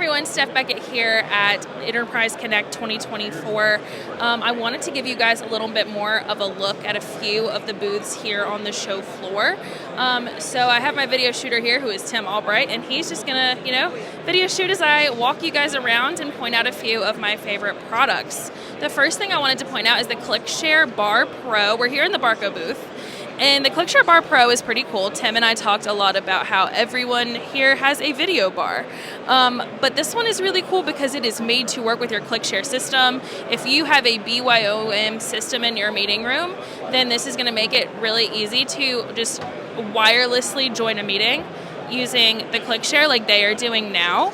everyone, Steph Beckett here at Enterprise Connect 2024. I wanted to give you guys a little bit more of a look at a few of the booths here on the show floor. So I have my video shooter here, who is Tim Albright, and he's just gonna, video shoot as I walk you guys around and point out a few of my favorite products. The first thing I wanted to point out is the ClickShare Bar Pro. We're here in the Barco booth. And the ClickShare Bar Pro is pretty cool. Tim and I talked a lot about how everyone here has a video bar. But this one is really cool because it is made to work with your ClickShare system. If you have a BYOM system in your meeting room, then this is going to make it really easy to just wirelessly join a meeting using the ClickShare like they are doing now,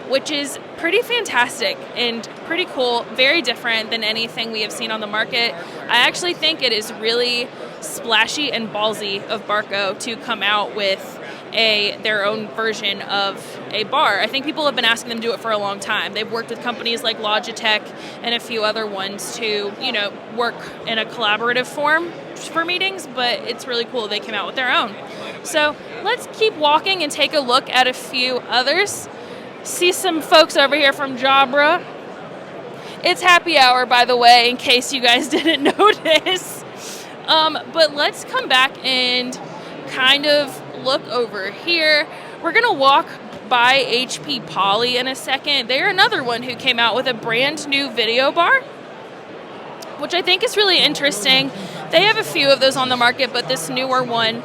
which is pretty fantastic and pretty cool, very different than anything we have seen on the market. I actually think it is really splashy and ballsy of Barco to come out with their own version of a bar. I think people have been asking them to do it for a long time. They've worked with companies like Logitech and a few other ones to, work in a collaborative form for meetings, but it's really cool they came out with their own. So let's keep walking and take a look at a few others. See some folks over here from Jabra. It's happy hour, by the way, in case you guys didn't notice. But let's come back and kind of look over here. We're going to walk by HP Poly in a second. They're another one who came out with a brand new video bar, which I think is really interesting. They have a few of those on the market, but this newer one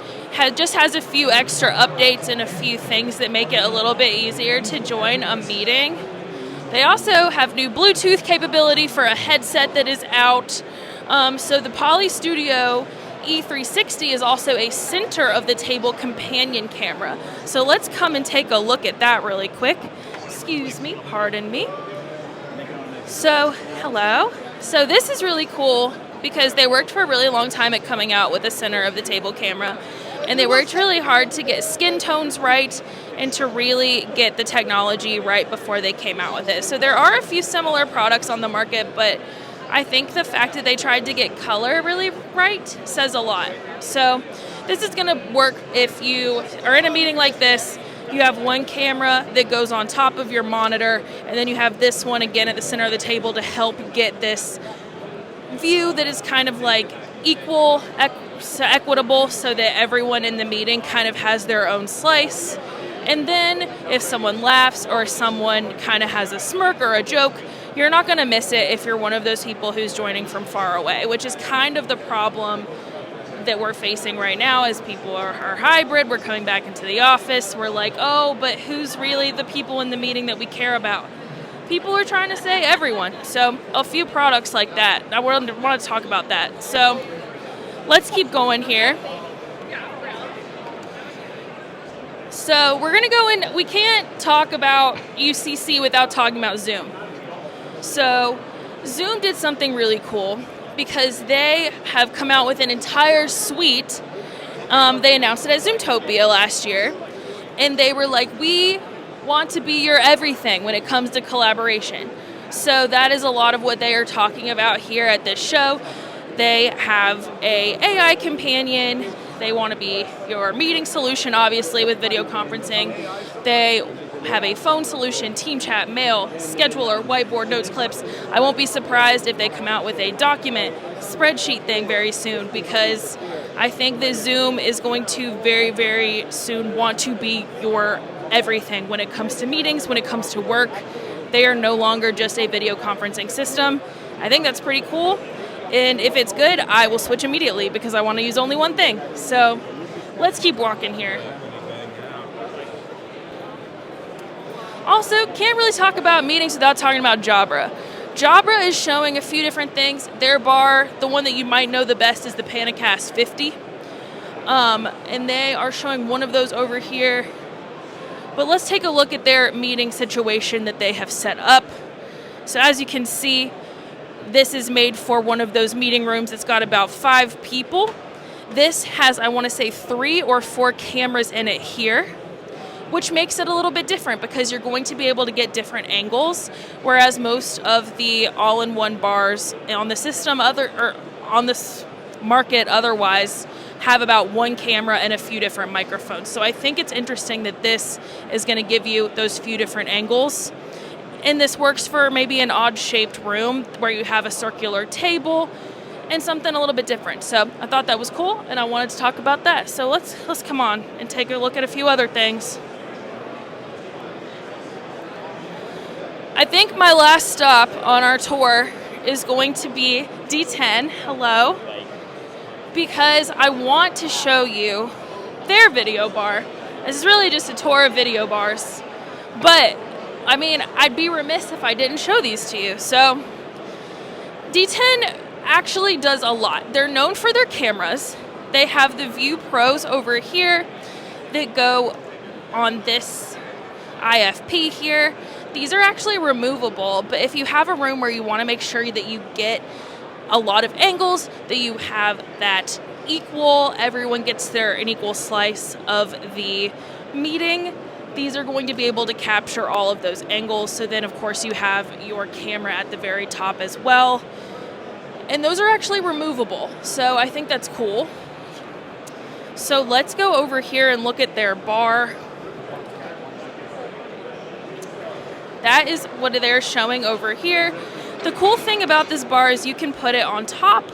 just has a few extra updates and a few things that make it a little bit easier to join a meeting. They also have new Bluetooth capability for a headset that is out. So the Poly Studio E360 is also a center of the table companion camera. So let's come and take a look at that really quick. Excuse me, pardon me. So, hello. So this is really cool because they worked for a really long time at coming out with a center of the table camera. And they worked really hard to get skin tones right and to really get the technology right before they came out with it. So there are a few similar products on the market, but I think the fact that they tried to get color really right says a lot. So this is going to work if you are in a meeting like this. You have one camera that goes on top of your monitor, and then you have this one again at the center of the table to help get this view that is kind of like equitable so that everyone in the meeting kind of has their own slice. And then if someone laughs or someone kind of has a smirk or a joke, you're not going to miss it if you're one of those people who's joining from far away, which is kind of the problem that we're facing right now as people are hybrid. We're coming back into the office. We're like, oh, but who's really the people in the meeting that we care about? People are trying to say everyone. So a few products like that. I want to talk about that. So let's keep going here. So we're going to go in. We can't talk about UCC without talking about Zoom. So Zoom did something really cool because they have come out with an entire suite. They announced it at Zoomtopia last year, and they were like, we want to be your everything when it comes to collaboration. So that is a lot of what they are talking about here at this show. They have a AI companion. They want to be your meeting solution, obviously, with video conferencing. They have a phone solution, team chat, mail, scheduler, whiteboard, notes, clips. I won't be surprised if they come out with a document spreadsheet thing very soon, because I think that Zoom is going to very, very soon want to be your everything when it comes to meetings, when it comes to work. They are no longer just a video conferencing system. I think that's pretty cool. And if it's good, I will switch immediately because I want to use only one thing. So let's keep walking here. Also, can't really talk about meetings without talking about Jabra. Jabra is showing a few different things. Their bar, the one that you might know the best, is the Panicast 50. And they are showing one of those over here. But let's take a look at their meeting situation that they have set up. So as you can see, this is made for one of those meeting rooms. It's got about 5 people. This has, I want to say, 3 or 4 cameras in it here, which makes it a little bit different because you're going to be able to get different angles, whereas most of the all-in-one bars on the system, on this market otherwise have about one camera and a few different microphones. So I think it's interesting that this is going to give you those few different angles. And this works for maybe an odd-shaped room where you have a circular table and something a little bit different. So I thought that was cool, and I wanted to talk about that. So let's come on and take a look at a few other things. I think my last stop on our tour is going to be D10. Hello. Because I want to show you their video bar. This is really just a tour of video bars. But, I mean, I'd be remiss if I didn't show these to you. So, D10 actually does a lot. They're known for their cameras. They have the View Pros over here that go on this IFP here. These are actually removable, but if you have a room where you want to make sure that you get a lot of angles, that you have that equal, everyone gets an equal slice of the meeting, these are going to be able to capture all of those angles. So then of course you have your camera at the very top as well. And those are actually removable. So I think that's cool. So let's go over here and look at their bar. That is what they're showing over here. The cool thing about this bar is you can put it on top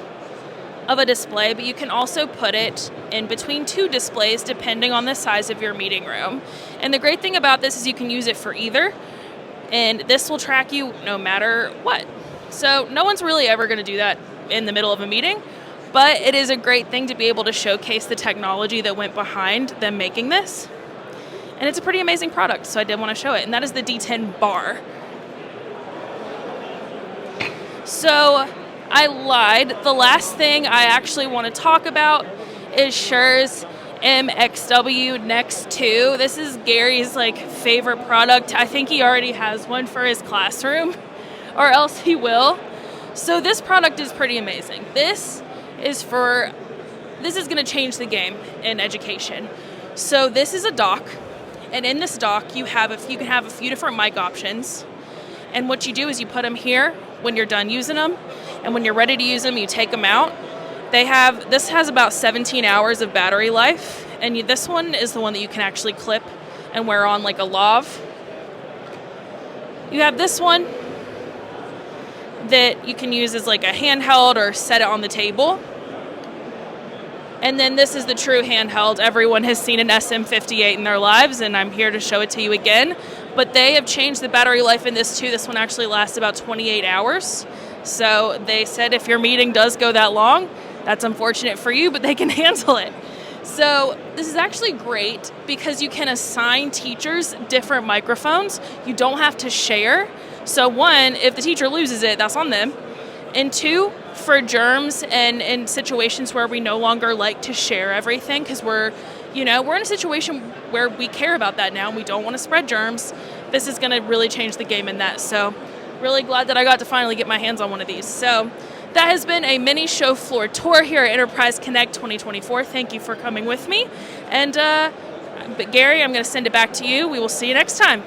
of a display, but you can also put it in between two displays depending on the size of your meeting room. And the great thing about this is you can use it for either, and this will track you no matter what. So no one's really ever going to do that in the middle of a meeting, but it is a great thing to be able to showcase the technology that went behind them making this. And it's a pretty amazing product, so I did want to show it. And that is the D10 bar. So I lied. The last thing I actually want to talk about is Shure's MXW Next 2. This is Gary's favorite product. I think he already has one for his classroom, or else he will. So this product is pretty amazing. This is going to change the game in education. So this is a dock, and in this dock you can have a few different mic options. And what you do is you put them here when you're done using them, and when you're ready to use them, you take them out. This has about 17 hours of battery life, and this one is the one that you can actually clip and wear on like a lav. You have this one that you can use as like a handheld or set it on the table. And then this is the true handheld. Everyone has seen an SM58 in their lives, and I'm here to show it to you again. But they have changed the battery life in this too. This one actually lasts about 28 hours. So they said if your meeting does go that long, that's unfortunate for you, but they can handle it. So this is actually great because you can assign teachers different microphones. You don't have to share. So one, if the teacher loses it, that's on them. And two, for germs and in situations where we no longer like to share everything because we're in a situation where we care about that now and we don't want to spread germs, this is going to really change the game in that. So really glad that I got to finally get my hands on one of these. So that has been a mini show floor tour here at Enterprise Connect 2024. Thank you for coming with me. And Gary, I'm going to send it back to you. We will see you next time.